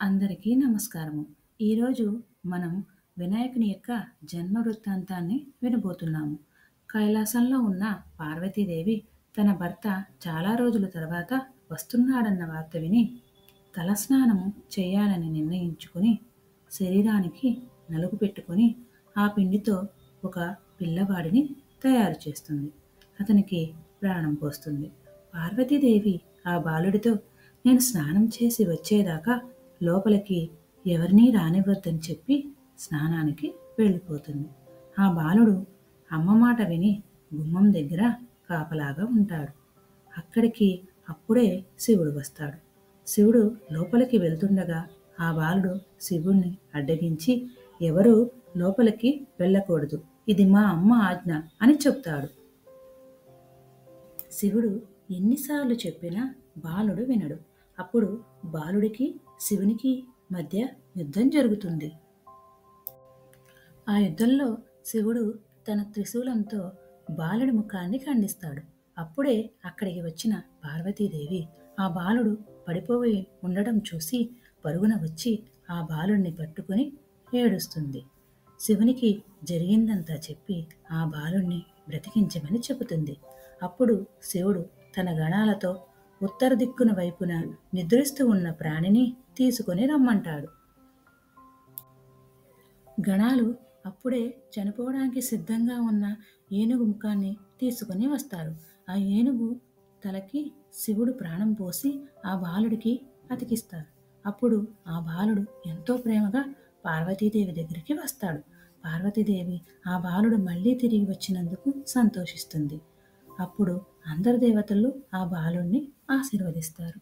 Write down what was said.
అందరికీ నమస్కారము. ఈరోజు మనం వినాయకుని యొక్క జన్మ వృత్తాంతాన్ని వినబోతున్నాము. కైలాసంలో ఉన్న పార్వతీదేవి తన భర్త చాలా రోజుల తర్వాత వస్తున్నాడన్న వార్త విని తలస్నానము చేయాలని నిర్ణయించుకుని శరీరానికి నలుగు పెట్టుకొని ఆ పిండితో ఒక పిల్లవాడిని తయారు చేస్తుంది. అతనికి ప్రాణం పోస్తుంది. పార్వతీదేవి ఆ బాలుడితో నేను స్నానం చేసి వచ్చేదాకా లోపలికి ఎవరినీ రానివ్వద్దని చెప్పి స్నానానికి వెళ్ళిపోతుంది. ఆ బాలుడు అమ్మ మాట విని గుమ్మం దగ్గర కాపలాగా ఉంటాడు. అక్కడికి అప్పుడే శివుడు వస్తాడు. శివుడు లోపలికి వెళ్తుండగా ఆ బాలుడు శివుణ్ణి అడ్డగించి ఎవరూ లోపలికి వెళ్ళకూడదు, ఇది మా అమ్మ ఆజ్ఞ అని చెప్తాడు. శివుడు ఎన్నిసార్లు చెప్పినా బాలుడు వినడు. అప్పుడు బాలుడికి శివునికి మధ్య యుద్ధం జరుగుతుంది. ఆ యుద్ధంలో శివుడు తన త్రిశూలంతో బాలుడి ముఖాన్ని ఖండిస్తాడు. అప్పుడే అక్కడికి వచ్చిన పార్వతీదేవి ఆ బాలుడు పడిపోయి ఉండడం చూసి పరుగున వచ్చి ఆ బాలుడిని పట్టుకుని ఏడుస్తుంది. శివునికి జరిగిందంతా చెప్పి ఆ బాలుణ్ణి బ్రతికించమని చెబుతుంది. అప్పుడు శివుడు తన గణాలతో ఉత్తర దిక్కున వైపున నిద్రిస్తూ ఉన్న ప్రాణిని తీసుకొని రమ్మంటాడు. గణాలు అప్పుడే చనిపోవడానికి సిద్ధంగా ఉన్న ఏనుగు ముఖాన్ని తీసుకొని వస్తారు. ఆ ఏనుగు తలకి శివుడు ప్రాణం పోసి ఆ బాలుడికి అతికిస్తారు. అప్పుడు ఆ బాలుడు ఎంతో ప్రేమగా పార్వతీదేవి దగ్గరికి వస్తాడు. పార్వతీదేవి ఆ బాలుడు మళ్ళీ తిరిగి వచ్చినందుకు సంతోషిస్తుంది. అప్పుడు అందరు దేవతలు ఆ బాలుడిని ఆశీర్వదిస్తారు.